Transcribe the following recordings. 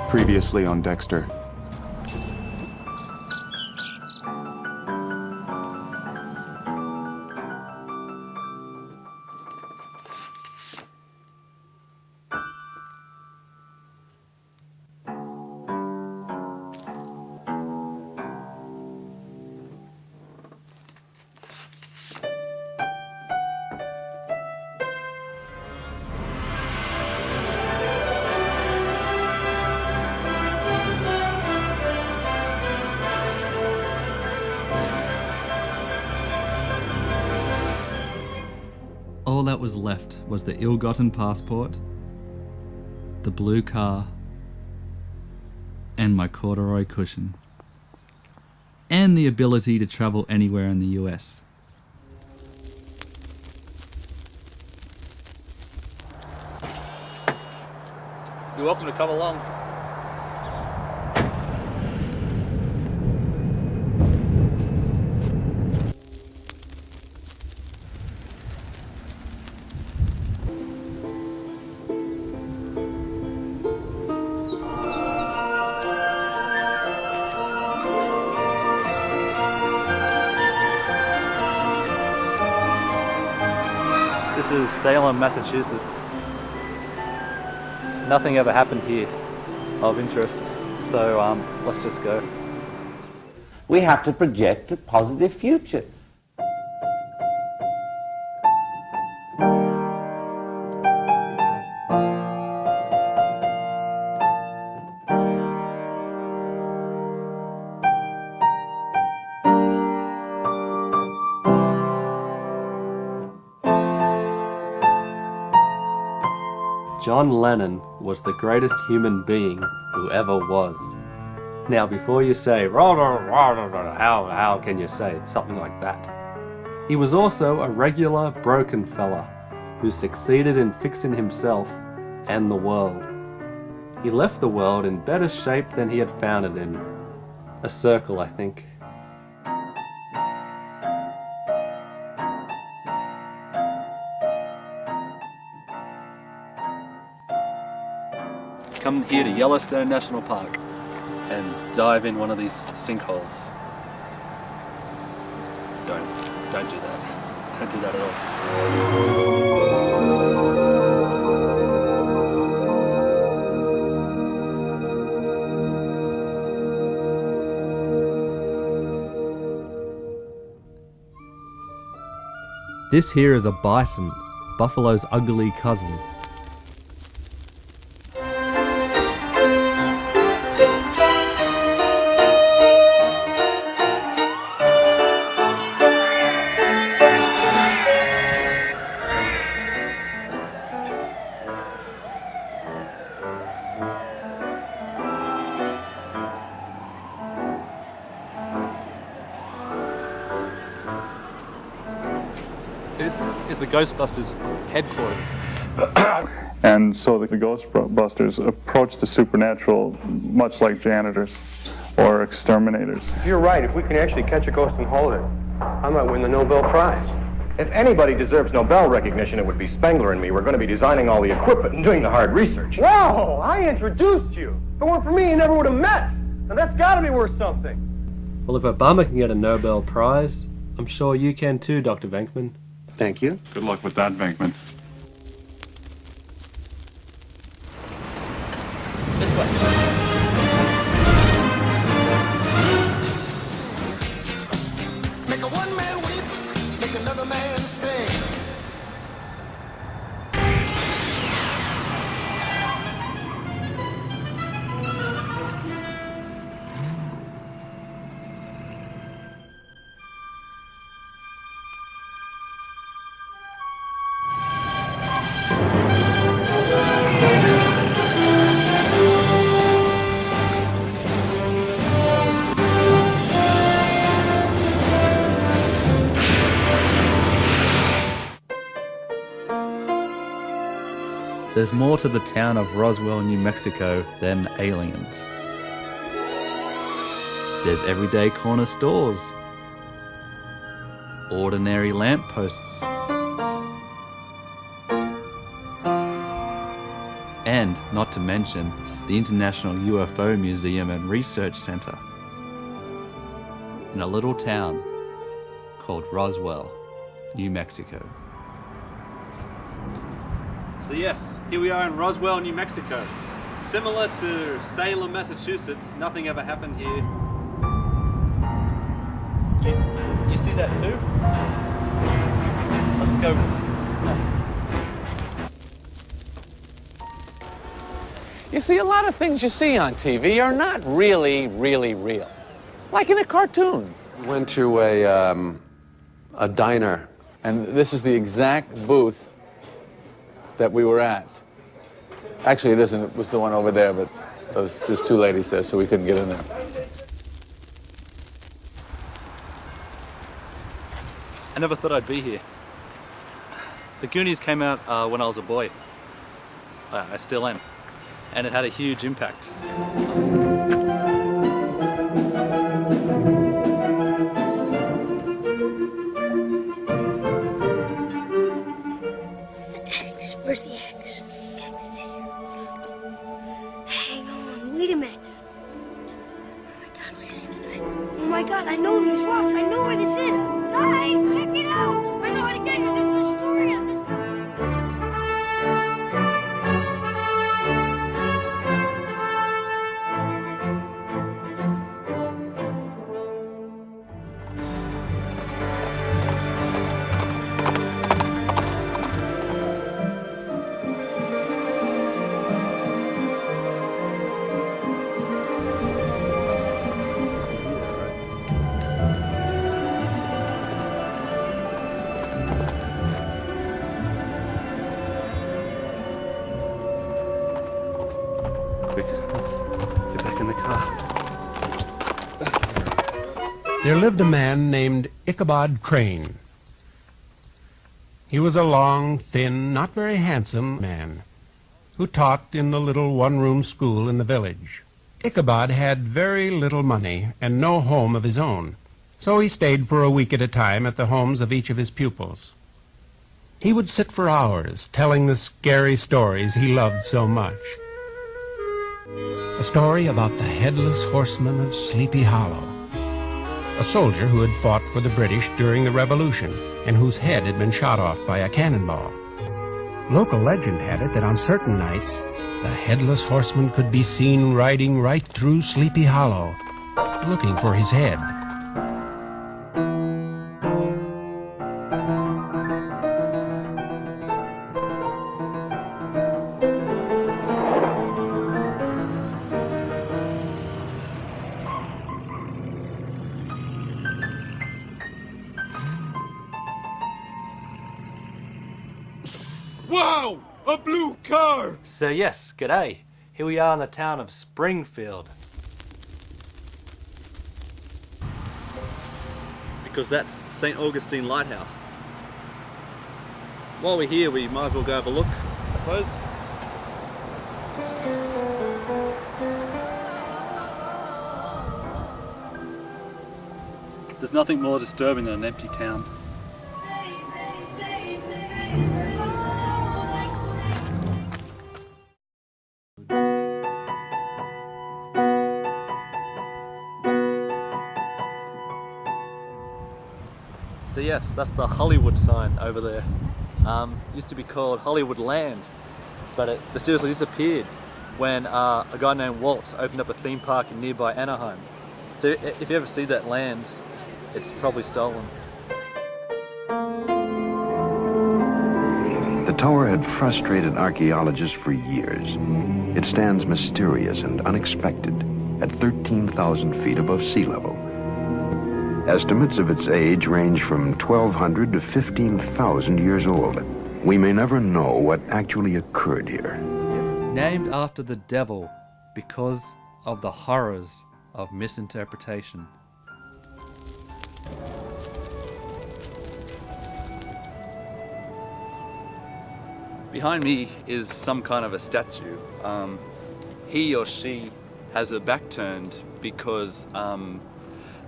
Previously on Dexter. All that was left was the ill-gotten passport, the blue car, and my corduroy cushion, and the ability to travel anywhere in the US. You're welcome to come along. This is Salem, Massachusetts. Nothing ever happened here of interest, so let's just go. We have to project a positive future. John Lennon was the greatest human being who ever was. Now, before you say, how can you say something like that? He was also a regular broken fella who succeeded in fixing himself and the world. He left the world in better shape than he had found it in. A circle, I think. Come here to Yellowstone National Park and dive in one of these sinkholes. Don't do that. Don't do that at all. This here is a bison, buffalo's ugly cousin. This is the Ghostbusters headquarters. And so the Ghostbusters approach the supernatural much like janitors or exterminators. You're right. If we can actually catch a ghost and hold it, I might win the Nobel Prize. If anybody deserves Nobel recognition, it would be Spengler and me. We're going to be designing all the equipment and doing the hard research. Whoa! I introduced you. If it weren't for me, you never would have met. And that's got to be worth something. Well, if Obama can get a Nobel Prize, I'm sure you can too, Dr. Venkman. Thank you. Good luck with that, Venkman. This way. Make a one man weep, make another man sing. There's more to the town of Roswell, New Mexico than aliens. There's everyday corner stores, ordinary lampposts, and not to mention the International UFO Museum and Research Center in a little town called Roswell, New Mexico. So yes, here we are in Roswell, New Mexico. Similar to Salem, Massachusetts, nothing ever happened here. You see that too? Let's go. You see, a lot of things you see on TV are not really real. Like in a cartoon. Went to a diner, And this is the exact booth that we were at. Actually, it isn't. It was the one over there, but there's two ladies there, so we couldn't get in there. I never thought I'd be here. The Goonies came out when I was a boy. I still am. And it had a huge impact. X, where's the X? X is here. Hang on, wait a minute. Oh my God, what is it? Oh my God, I know these rocks. I know where this is. Guys, check it out. I know how to get here. This is Astoria. Get back in the car. There lived a man named Ichabod Crane. He was a long, thin, not very handsome man who taught in the little one-room school in the village. Ichabod had very little money and no home of his own, so he stayed for a week at a time at the homes of each of his pupils. He would sit for hours telling the scary stories he loved so much. A story about the headless horseman of Sleepy Hollow, a soldier who had fought for the British during the Revolution and whose head had been shot off by a cannonball. Local legend had it that on certain nights, the headless horseman could be seen riding right through Sleepy Hollow, looking for his head. Wow! A blue car! So yes, g'day. Here we are in the town of Springfield. Because that's St. Augustine Lighthouse. While we're here, we might as well go have a look, I suppose. There's nothing more disturbing than an empty town. So yes, that's the Hollywood sign over there. Used to be called Hollywood Land, but it mysteriously disappeared when a guy named Walt opened up a theme park in nearby Anaheim. So if you ever see that land, it's probably stolen. The tower had frustrated archaeologists for years. It stands mysterious and unexpected at 13,000 feet above sea level. Estimates of its age range from 1,200 to 15,000 years old. We may never know what actually occurred here. Named after the devil because of the horrors of misinterpretation. Behind me is some kind of a statue. He or she has their back turned because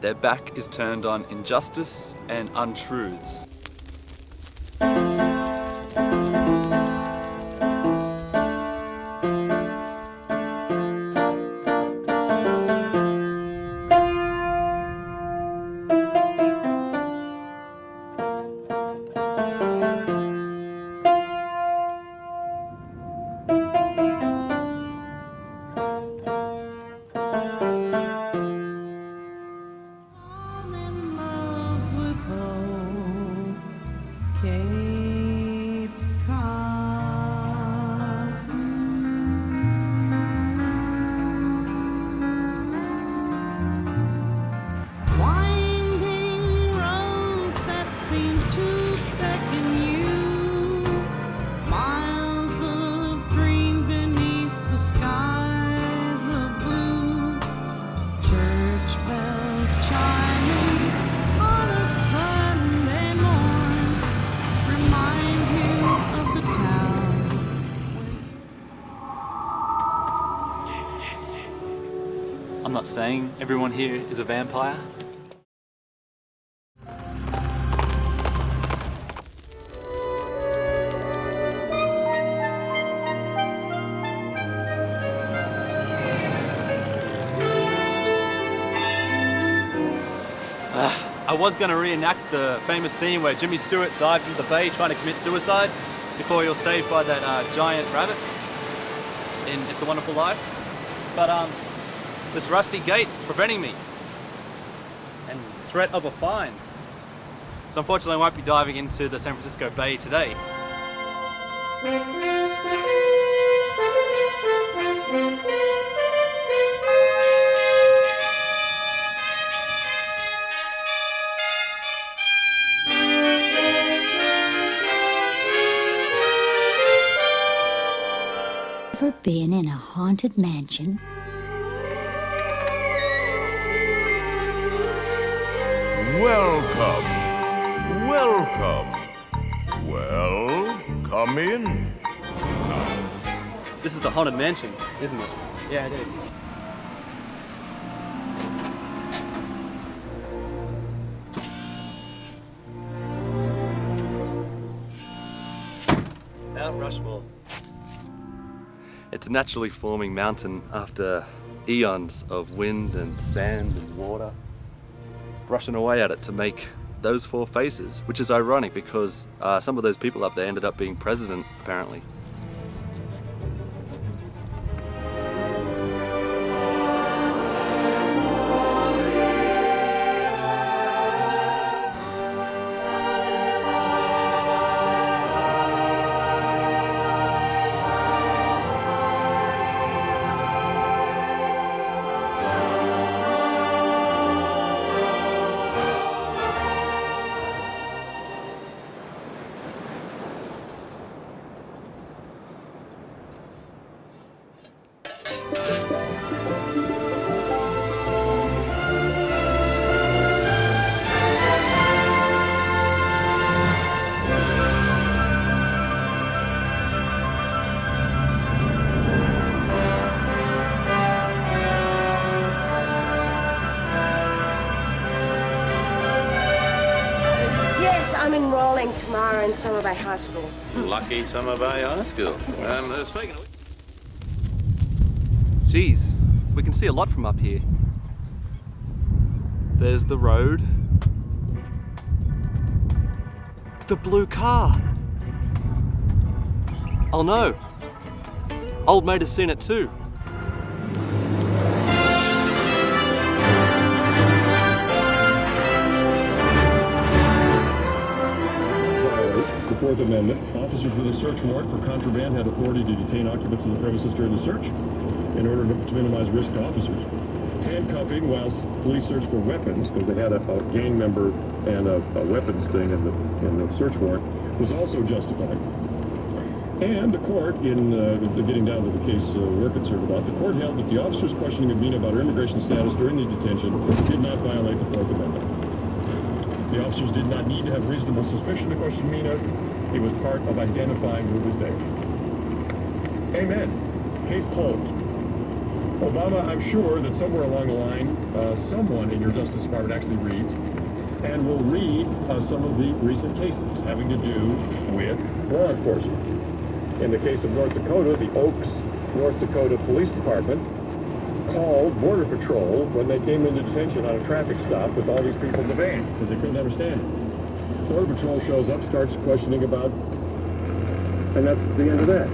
their back is turned on injustice and untruths. I'm not saying everyone here is a vampire. I was going to reenact the famous scene where Jimmy Stewart dived into the bay trying to commit suicide before he was saved by that giant rabbit in It's a Wonderful Life. But this rusty gate's preventing me, and threat of a fine. So unfortunately I won't be diving into the San Francisco Bay today. Ever been in a haunted mansion? Welcome. Welcome. Well, come in. This is the haunted mansion, isn't it? Yeah, it is. Mount Rushmore. It's a naturally forming mountain after eons of wind and sand and water brushing away at it to make those four faces, which is ironic because some of those people up there ended up being president, apparently. I'm enrolling tomorrow in Summer Bay High School. Lucky Summer Bay High School. Speaking of... Geez, we can see a lot from up here. There's the road. The blue car. Oh no. Old mate has seen it too. The Fourth Amendment, officers with a search warrant for contraband had authority to detain occupants of the premises during the search in order to minimize risk to officers. Handcuffing whilst police searched for weapons, because they had a gang member and a weapons thing in the search warrant, was also justified. And the court, in getting down to the case we're concerned about, the court held that the officer's questioning of Mina about her immigration status during the detention did not violate the Fourth Amendment. The officers did not need to have reasonable suspicion to question Mina. It was part of identifying who was there. Amen. Case closed. Obama, I'm sure that somewhere along the line, someone in your Justice Department actually reads and will read some of the recent cases having to do with law enforcement. In the case of North Dakota, the Oaks, North Dakota Police Department called Border Patrol when they came into detention on a traffic stop with all these people in the van because they couldn't understand it. Border Patrol shows up, starts questioning about, and that's the end of that.